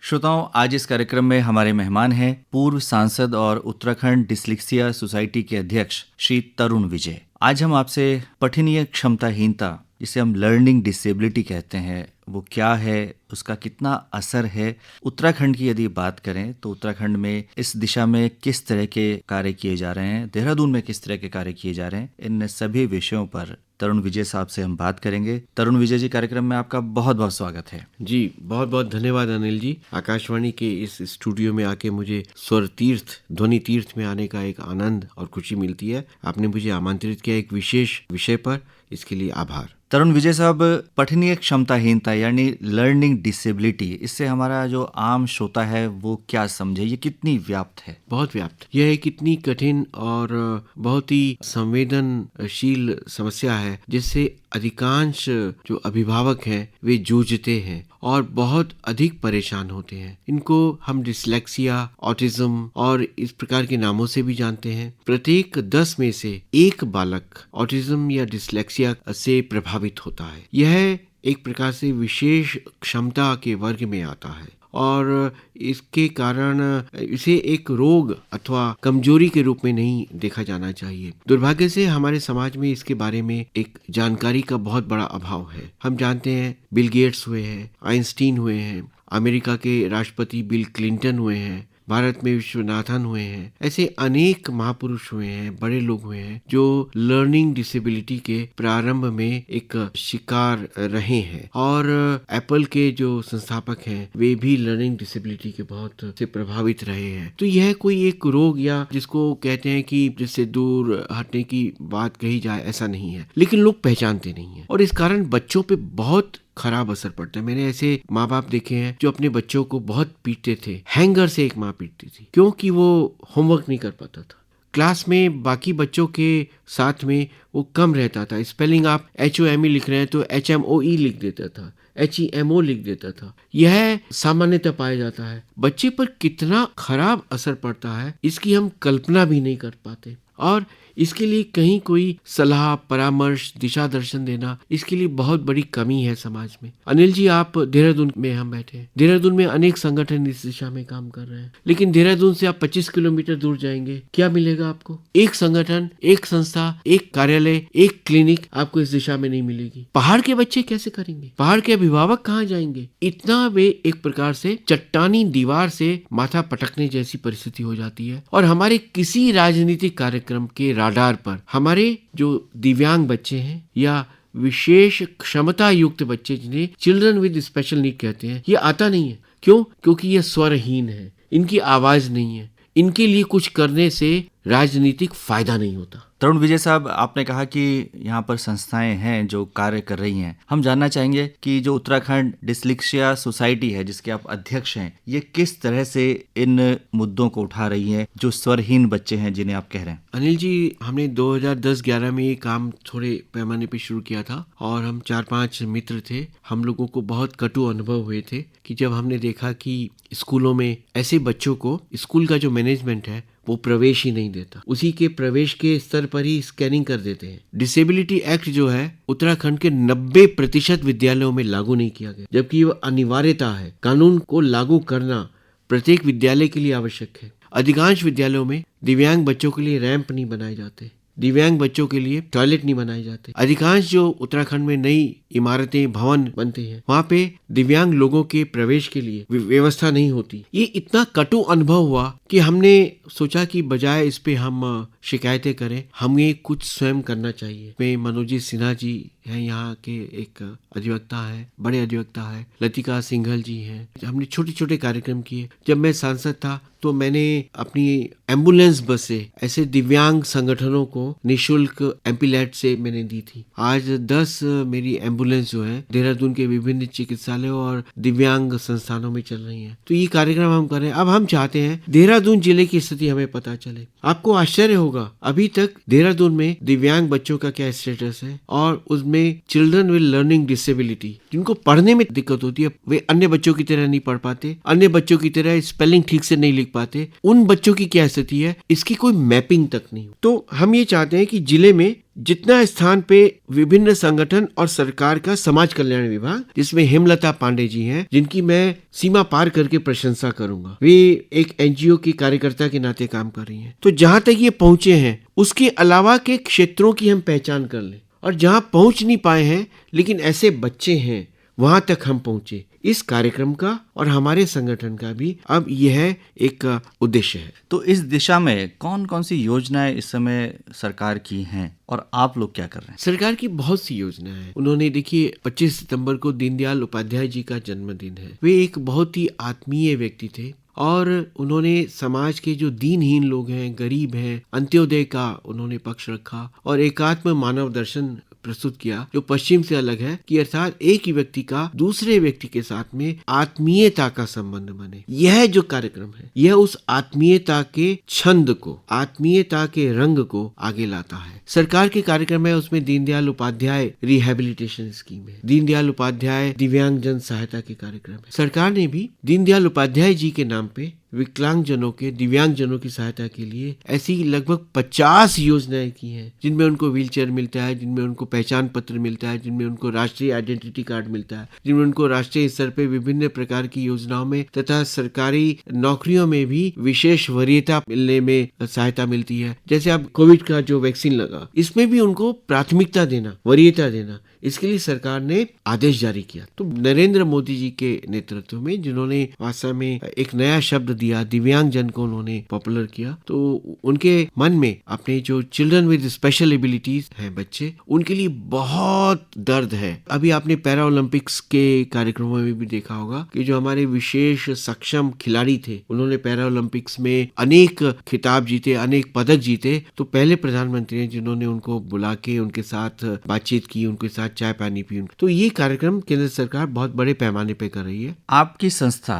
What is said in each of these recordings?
श्रोताओं, आज इस कार्यक्रम में हमारे मेहमान हैं पूर्व सांसद और उत्तराखंड डिस्लेक्सिया सोसाइटी के अध्यक्ष श्री तरुण विजय। आज हम आपसे पठनीय क्षमताहीनता, जिसे हम लर्निंग डिसेबिलिटी कहते हैं, वो क्या है, उसका कितना असर है, उत्तराखंड की यदि बात करें तो उत्तराखंड में इस दिशा में किस तरह के कार्य किए जा रहे हैं, देहरादून में किस तरह के कार्य किए जा रहे हैं, इन सभी विषयों पर तरुण विजय साहब से हम बात करेंगे। तरुण विजय जी, कार्यक्रम में आपका बहुत बहुत स्वागत है। जी, बहुत बहुत धन्यवाद अनिल जी। आकाशवाणी के इस स्टूडियो में आके मुझे स्वर तीर्थ, ध्वनि तीर्थ में आने का एक आनंद और खुशी मिलती है। आपने मुझे आमंत्रित किया एक विशेष विषय पर, इसके लिए आभार। तरुण विजय साहब, पठनीय क्षमताहीनता यानी लर्निंग डिसेबिलिटी, इससे हमारा जो आम श्रोता है वो क्या समझे, ये कितनी व्याप्त है? बहुत व्याप्त। यह एक इतनी कठिन और बहुत ही संवेदनशील समस्या है जिससे अधिकांश जो अभिभावक हैं वे जूझते हैं और बहुत अधिक परेशान होते हैं। इनको हम डिस्लेक्सिया, ऑटिज्म और इस प्रकार के नामों से भी जानते हैं। प्रत्येक 10 में से एक बालक ऑटिज्म या डिस्लेक्सिया से प्रभावित होता है। यह एक प्रकार से विशेष क्षमता के वर्ग में आता है और इसके कारण इसे एक रोग अथवा कमजोरी के रूप में नहीं देखा जाना चाहिए। दुर्भाग्य से हमारे समाज में इसके बारे में एक जानकारी का बहुत बड़ा अभाव है। हम जानते हैं बिल गेट्स हुए हैं, आइंस्टीन हुए हैं, अमेरिका के राष्ट्रपति बिल क्लिंटन हुए हैं, भारत में विश्वनाथन हुए हैं, ऐसे अनेक महापुरुष हुए हैं, बड़े लोग हुए हैं जो लर्निंग डिसेबिलिटी के प्रारंभ में एक शिकार रहे हैं। और एप्पल के जो संस्थापक हैं वे भी लर्निंग डिसेबिलिटी के बहुत से प्रभावित रहे हैं। तो यह कोई एक रोग या जिसको कहते हैं कि जिससे दूर हटने की बात कही जाए, ऐसा नहीं है, लेकिन लोग पहचानते नहीं है और इस कारण बच्चों पे बहुत खराब असर पड़ता है। मैंने ऐसे माँ बाप देखे हैं जो अपने बच्चों को बहुत पीटते थे। हैंगर से एक माँ पीटती थी क्योंकि वो होमवर्क नहीं कर पाता था। क्लास में बाकी बच्चों के साथ में वो कम रहता था। स्पेलिंग आप HOME लिख रहे हैं तो HMOE लिख देता था, HEMO लिख देता था। यह सामान्यतः पाया जाता है। बच्चे पर कितना खराब असर पड़ता है इसकी हम कल्पना भी नहीं कर पाते और इसके लिए कहीं कोई सलाह, परामर्श, दिशा दर्शन देना, इसके लिए बहुत बड़ी कमी है समाज में। अनिल जी, आप देहरादून में हम बैठे हैं। देहरादून में अनेक संगठन इस दिशा में काम कर रहे हैं, लेकिन देहरादून से आप 25 किलोमीटर दूर जाएंगे, क्या मिलेगा आपको? एक संगठन, एक संस्था, एक कार्यालय, एक क्लिनिक आपको इस दिशा में नहीं मिलेगी। पहाड़ के बच्चे कैसे करेंगे? पहाड़ के अभिभावक कहाँ जाएंगे? इतना वे एक प्रकार से चट्टानी दीवार से माथा पटकने जैसी परिस्थिति हो जाती है। और हमारे किसी राजनीतिक कार्यक्रम के राडार पर हमारे जो दिव्यांग बच्चे हैं या विशेष क्षमता युक्त बच्चे, जिन्हें चिल्ड्रन विद स्पेशल नीड कहते हैं, ये आता नहीं है। क्यों? क्योंकि ये स्वरहीन है, इनकी आवाज नहीं है, इनके लिए कुछ करने से राजनीतिक फायदा नहीं होता। तरुण विजय साहब, आपने कहा कि यहाँ पर संस्थाएं हैं जो कार्य कर रही हैं। हम जानना चाहेंगे कि जो उत्तराखंड डिस्लेक्सिया सोसाइटी है जिसके आप अध्यक्ष हैं, ये किस तरह से इन मुद्दों को उठा रही है जो स्वरहीन बच्चे हैं जिन्हें आप कह रहे हैं। अनिल जी, हमने 2010-11 में ये काम थोड़े पैमाने पे शुरू किया था और हम 4-5 मित्र थे। हम लोगों को बहुत कटु अनुभव हुए थे कि जब हमने देखा कि स्कूलों में ऐसे बच्चों को स्कूल का जो मैनेजमेंट है वो प्रवेश ही नहीं देता, उसी के प्रवेश के स्तर पर ही स्कैनिंग कर देते हैं। डिसेबिलिटी एक्ट जो है उत्तराखंड के 90% विद्यालयों में लागू नहीं किया गया, जबकि वह अनिवार्यता है। कानून को लागू करना प्रत्येक विद्यालय के लिए आवश्यक है। अधिकांश विद्यालयों में दिव्यांग बच्चों के लिए रैंप नहीं बनाए जाते, दिव्यांग बच्चों के लिए टॉयलेट नहीं बनाए जाते। अधिकांश जो उत्तराखंड में नई इमारतें, भवन बनते हैं, वहाँ पे दिव्यांग लोगों के प्रवेश के लिए व्यवस्था नहीं होती। ये इतना कटु अनुभव हुआ कि हमने सोचा कि बजाय इस पे हम शिकायतें करें, हमें कुछ स्वयं करना चाहिए। मैं मनोजीत सिन्हा जी हैं, यहाँ के एक अधिवक्ता है, बड़े अधिवक्ता है, लतिका सिंघल जी हैं। हमने छोटे छोटे कार्यक्रम किए। जब मैं सांसद था तो मैंने अपनी एम्बुलेंस बसें ऐसे दिव्यांग संगठनों को निःशुल्क एमपीलैट से मैंने दी थी। आज 10 मेरी एम्बुलेंस जो है देहरादून के विभिन्न चिकित्सालयों और दिव्यांग संस्थानों में चल रही हैं। तो ये कार्यक्रम हम कर रहे हैं। अब हम चाहते हैं देहरादून जिले की स्थिति हमें पता चले। आपको आश्चर्य होगा, अभी तक देहरादून में दिव्यांग बच्चों का क्या स्टेटस है और उसमें चिल्ड्रन विद लर्निंग डिसेबिलिटी, जिनको पढ़ने में दिक्कत होती है, वे अन्य बच्चों की तरह नहीं पढ़ पाते, अन्य बच्चों की तरह स्पेलिंग ठीक से नहीं लिख पाते, उन बच्चों की क्या स्थिति है, इसकी कोई मैपिंग तक नहीं। तो हम ये चाहते हैं कि जिले में जितना स्थान पे विभिन्न संगठन और सरकार का समाज कल्याण विभाग, जिसमें हेमलता पांडे जी हैं, जिनकी मैं सीमा पार करके प्रशंसा करूंगा। वे एक एनजीओ की कार्यकर्ता के नाते काम कर रही हैं। तो जहां तक ये पहुंचे हैं, उसके अलावा के क्षेत्रों की हम पहचान कर लें, और जहां पहुंच नहीं पाए हैं लेकिन ऐसे बच्चे हैं, वहां तक हम पहुंचे। इस कार्यक्रम का और हमारे संगठन का भी अब यह एक उद्देश्य है। तो इस दिशा में कौन कौन सी योजनाएं इस समय सरकार की हैं और आप लोग क्या कर रहे हैं? सरकार की बहुत सी योजनाएं हैं। उन्होंने देखिए 25 सितंबर को दीनदयाल उपाध्याय जी का जन्मदिन है। वे एक बहुत ही आत्मीय व्यक्ति थे और उन्होंने समाज के जो दीनहीन लोग हैं, गरीब हैं, अंत्योदय का उन्होंने पक्ष रखा और एकात्म मानव दर्शन प्रस्तुत किया, जो पश्चिम से अलग है, कि अर्थात एक ही व्यक्ति का दूसरे व्यक्ति के साथ में आत्मीयता का संबंध बने। यह जो कार्यक्रम है, यह उस आत्मीयता के छंद को, आत्मीयता के रंग को आगे लाता है। सरकार के कार्यक्रम है, उसमें दीनदयाल उपाध्याय रिहैबिलिटेशन स्कीम है, दीनदयाल उपाध्याय दिव्यांग जन सहायता के कार्यक्रम है। सरकार ने भी दीनदयाल उपाध्याय जी के नाम पे विकलांग जनों के, दिव्यांग जनों की सहायता के लिए ऐसी लगभग 50 योजनाएं की हैं, जिनमें उनको व्हीलचेयर मिलता है, जिनमें उनको पहचान पत्र मिलता है, जिनमें उनको राष्ट्रीय आइडेंटिटी कार्ड मिलता है, जिनमें उनको राष्ट्रीय स्तर पे विभिन्न प्रकार की योजनाओं में तथा सरकारी नौकरियों में भी विशेष वरीयता मिलने में सहायता मिलती है। जैसे अब कोविड का जो वैक्सीन लगा, इसमें भी उनको प्राथमिकता देना, वरीयता देना, इसके लिए सरकार ने आदेश जारी किया। तो नरेंद्र मोदी जी के नेतृत्व में, जिन्होंने वास्तव में एक नया शब्द दिया, दिव्यांग जन को उन्होंने पॉपुलर किया, तो उनके मन में अपने जो चिल्ड्रन विद स्पेशल एबिलिटीज हैं बच्चे, उनके लिए बहुत दर्द है। अभी आपने पैरा ओलंपिक्स के कार्यक्रमों में भी देखा होगा कि जो हमारे विशेष सक्षम खिलाड़ी थे, उन्होंने पैरा ओलंपिक्स में अनेक खिताब जीते, अनेक पदक जीते। तो पहले प्रधानमंत्री हैं जिन्होंने उनको बुला के उनके साथ बातचीत की, उनके साथ चाय पानी पी। तो ये कार्यक्रम केंद्र सरकार बहुत बड़े पैमाने पे कर रही है। आपकी संस्था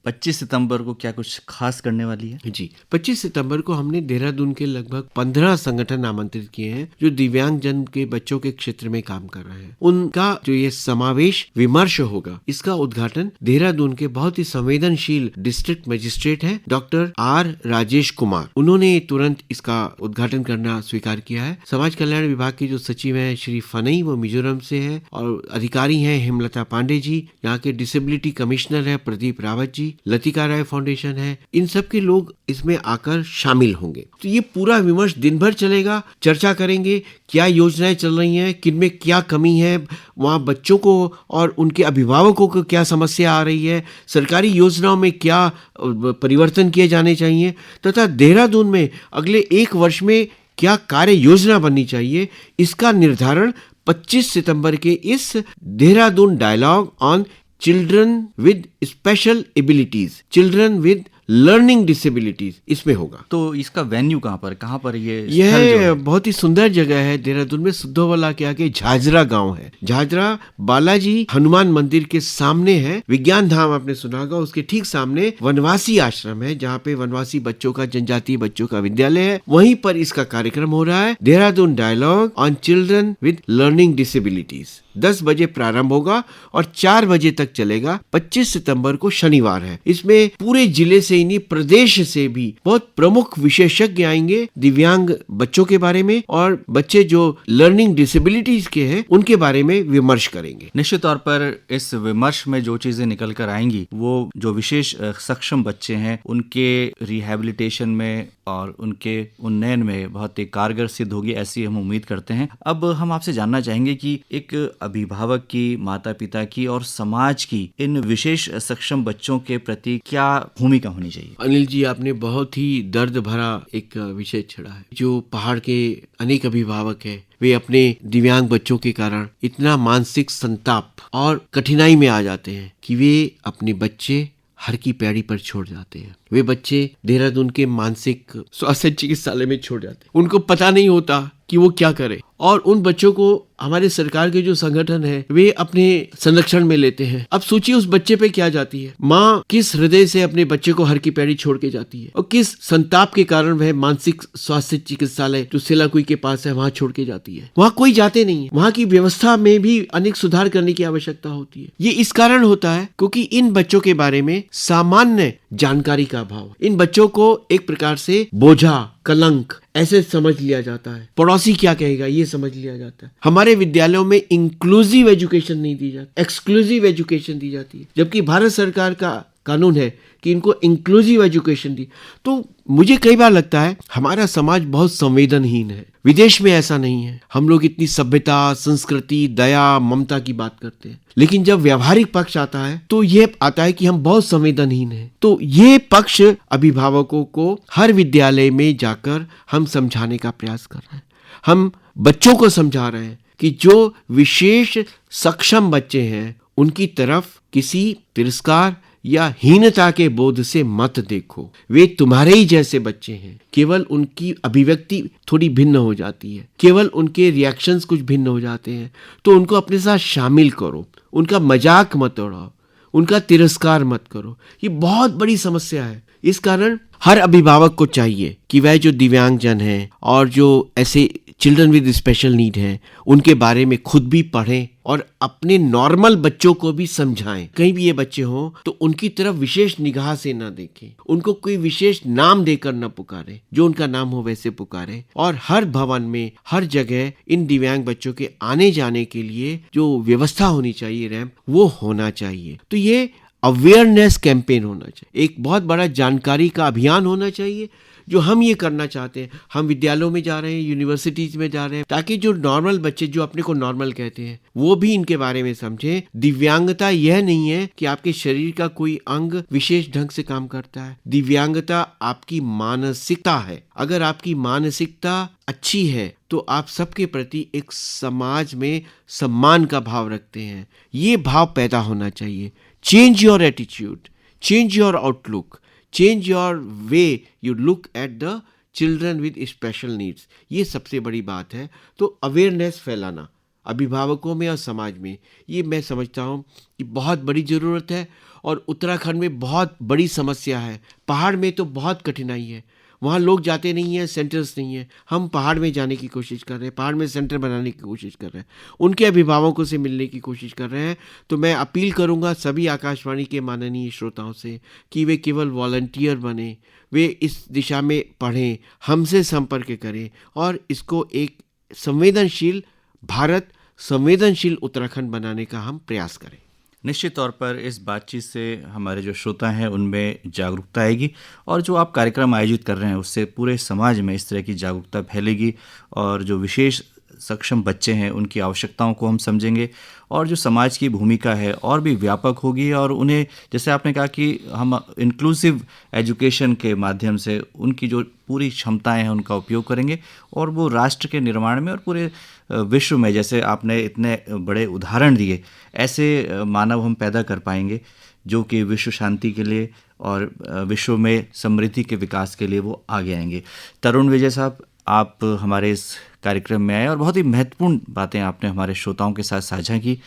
25 सितंबर को क्या कुछ खास करने वाली है? जी, 25 सितंबर को हमने देहरादून के लगभग 15 संगठन आमंत्रित किए हैं, जो दिव्यांग जन के बच्चों के क्षेत्र में काम कर रहे हैं। उनका जो ये समावेश विमर्श होगा, इसका उद्घाटन देहरादून के बहुत ही संवेदनशील डिस्ट्रिक्ट मजिस्ट्रेट है, डॉक्टर आर राजेश कुमार, उन्होंने तुरंत इसका उद्घाटन करना स्वीकार किया है। समाज कल्याण विभाग के जो सचिव है श्री फनई, वो मिजोरम से है, और अधिकारी है हेमलता पांडे जी, यहाँ के डिसेबिलिटी कमिश्नर है प्रदीप रावत जी, लतिका राय फाउंडेशन है। इन सब के लोग इसमें आकर शामिल होंगे। तो ये पूरा विमर्श दिन भर चलेगा, चर्चा करेंगे क्या योजनाएं चल रही हैं, किनमें क्या कमी है, वहाँ बच्चों को और उनके अभिभावकों को क्या समस्या आ रही है, सरकारी योजनाओं में क्या परिवर्तन किए जाने चाहिए, तथा देहरादून में अगले 1 वर्ष में क्या कार्य योजना बननी चाहिए, इसका निर्धारण 25 सितंबर के इस Dehradun dialogue on children with special abilities, children with learning disabilities, इसमें होगा। तो इसका वेन्यू कहाँ पर यह बहुत ही सुंदर जगह है। देहरादून में सुद्धोवाला के आगे झाजरा गांव है। झाजरा बालाजी हनुमान मंदिर के सामने है। विज्ञान धाम आपने सुना होगा, उसके ठीक सामने वनवासी आश्रम है, जहाँ पे वनवासी बच्चों का, जनजातीय बच्चों का विद्यालय है। वहीं पर इसका कार्यक्रम हो रहा है, Dehradun dialogue on children with learning disabilities. 10 बजे प्रारंभ होगा और 4 बजे तक चलेगा। 25 सितंबर को शनिवार है। इसमें पूरे जिले से ही नहीं, प्रदेश से भी बहुत प्रमुख विशेषज्ञ आएंगे दिव्यांग बच्चों के बारे में, और बच्चे जो लर्निंग डिसेबिलिटीज के हैं उनके बारे में विमर्श करेंगे। निश्चित तौर पर इस विमर्श में जो चीजें निकल कर आएंगी, वो जो विशेष सक्षम बच्चे हैं उनके रिहैबिलिटेशन में और उनके उन्नयन में बहुत ही कारगर सिद्ध होगी, ऐसी हम उम्मीद करते हैं। अब हम आपसे जानना चाहेंगे कि एक अभिभावक की, माता पिता की और समाज की इन विशेष सक्षम बच्चों के प्रति क्या भूमिका होनी चाहिए? अनिल जी, आपने बहुत ही दर्द भरा एक विषय छेड़ा है। जो पहाड़ के अनेक अभिभावक हैं, वे अपने दिव्यांग बच्चों के कारण इतना मानसिक संताप और कठिनाई में आ जाते हैं कि वे अपने बच्चे हर की पैड़ी पर छोड़ जाते हैं। वे बच्चे देहरादून के मानसिक स्वास्थ्य चिकित्सालय में छोड़ जाते हैं। उनको पता नहीं होता कि वो क्या करे, और उन बच्चों को हमारे सरकार के जो संगठन है वे अपने संरक्षण में लेते हैं। अब सोचिए उस बच्चे पे क्या जाती है। माँ किस हृदय से अपने बच्चे को हर की पैड़ी छोड़ के जाती है, और किस संताप के कारण वह मानसिक स्वास्थ्य चिकित्सालय जो सेलाकुई के पास है वहाँ छोड़ के जाती है। वहाँ कोई जाते नहीं है। वहाँ की व्यवस्था में भी अनेक सुधार करने की आवश्यकता होती है। ये इस कारण होता है क्योंकि इन बच्चों के बारे में सामान्य जानकारी का अभाव। इन बच्चों को एक प्रकार से बोझा कलंक ऐसे समझ लिया जाता है। पड़ोसी क्या कहेगा ये समझ लिया जाता है। हमारे विद्यालयों में इंक्लूसिव एजुकेशन नहीं दी जाती, एक्सक्लूसिव एजुकेशन दी जाती है, जबकि भारत सरकार का कानून है कि इनको इंक्लूसिव एजुकेशन दी। तो मुझे कई बार लगता है हमारा समाज बहुत संवेदनहीन है। विदेश में ऐसा नहीं है, हम लोग इतनी सभ्यता, संस्कृति, दया, ममता की बात करते हैं, लेकिन जब व्यवहारिक पक्ष आता है तो ये आता है कि हम बहुत संवेदनहीन हैं। तो ये पक्ष अभिभावकों को हर विद्यालय में जाकर हम समझाने का प्रयास कर रहे हैं। हम बच्चों को समझा रहे हैं कि जो विशेष सक्षम बच्चे हैं उनकी तरफ किसी तिरस्कार या हीनता के बोध से मत देखो। वे तुम्हारे ही जैसे बच्चे हैं, केवल उनकी अभिव्यक्ति थोड़ी भिन्न हो जाती है, केवल उनके रिएक्शंस कुछ भिन्न हो जाते हैं, तो उनको अपने साथ शामिल करो, उनका मजाक मत उड़ाओ, उनका तिरस्कार मत करो। ये बहुत बड़ी समस्या है। इस कारण हर अभिभावक को चाहिए कि वह जो दिव्यांगजन हैं और जो ऐसे चिल्ड्रन विद स्पेशल नीड हैं उनके बारे में खुद भी पढ़ें और अपने नॉर्मल बच्चों को भी समझाएं। कहीं भी ये बच्चे हों तो उनकी तरफ विशेष निगाह से ना देखें, उनको कोई विशेष नाम देकर न पुकारें, जो उनका नाम हो वैसे पुकारें। और हर भवन में, हर जगह इन दिव्यांग बच्चों के आने जाने के लिए जो व्यवस्था होनी चाहिए, रैंप, वो होना चाहिए। तो ये अवेयरनेस कैंपेन होना चाहिए, एक बहुत बड़ा जानकारी का अभियान होना चाहिए, जो हम ये करना चाहते हैं। हम विद्यालयों में जा रहे हैं, यूनिवर्सिटीज में जा रहे हैं, ताकि जो नॉर्मल बच्चे, जो अपने को नॉर्मल कहते हैं, वो भी इनके बारे में समझें। दिव्यांगता यह नहीं है कि आपके शरीर का कोई अंग विशेष ढंग से काम करता है। दिव्यांगता आपकी मानसिकता है। अगर आपकी मानसिकता अच्छी है तो आप सबके प्रति एक समाज में सम्मान का भाव रखते हैं। ये भाव पैदा होना चाहिए। Change your attitude, change your outlook, change your way you look at the children with special needs. ये सबसे बड़ी बात है। तो अवेयरनेस फैलाना अभिभावकों में और समाज में, ये मैं समझता हूँ कि बहुत बड़ी ज़रूरत है। और उत्तराखंड में बहुत बड़ी समस्या है। पहाड़ में तो बहुत कठिनाई है, वहाँ लोग जाते नहीं हैं, सेंटर्स नहीं है। हम पहाड़ में जाने की कोशिश कर रहे हैं, पहाड़ में सेंटर बनाने की कोशिश कर रहे हैं, उनके अभिभावकों से मिलने की कोशिश कर रहे हैं। तो मैं अपील करूँगा सभी आकाशवाणी के माननीय श्रोताओं से कि वे केवल वॉलंटियर बने, वे इस दिशा में पढ़ें, हमसे संपर्क करें और इसको एक संवेदनशील भारत, संवेदनशील उत्तराखंड बनाने का हम प्रयास करें। निश्चित तौर पर इस बातचीत से हमारे जो श्रोता हैं उनमें जागरूकता आएगी और जो आप कार्यक्रम आयोजित कर रहे हैं उससे पूरे समाज में इस तरह की जागरूकता फैलेगी और जो विशेष सक्षम बच्चे हैं उनकी आवश्यकताओं को हम समझेंगे और जो समाज की भूमिका है और भी व्यापक होगी और उन्हें, जैसे आपने कहा कि हम इंक्लूसिव एजुकेशन के माध्यम से उनकी जो पूरी क्षमताएं हैं उनका उपयोग करेंगे और वो राष्ट्र के निर्माण में और पूरे विश्व में, जैसे आपने इतने बड़े उदाहरण दिए, ऐसे मानव हम पैदा कर पाएंगे जो कि विश्व शांति के लिए और विश्व में समृद्धि के विकास के लिए वो आगे आएंगे। तरुण विजय साहब, आप हमारे इस कार्यक्रम में आए और बहुत ही महत्वपूर्ण बातें आपने हमारे श्रोताओं के साथ साझा की।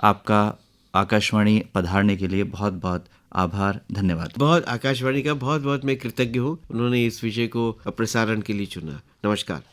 आपका आकाशवाणी पधारने के लिए बहुत बहुत आभार, धन्यवाद। बहुत आकाशवाणी का बहुत बहुत मैं कृतज्ञ हूँ, उन्होंने इस विषय को प्रसारण के लिए चुना। नमस्कार।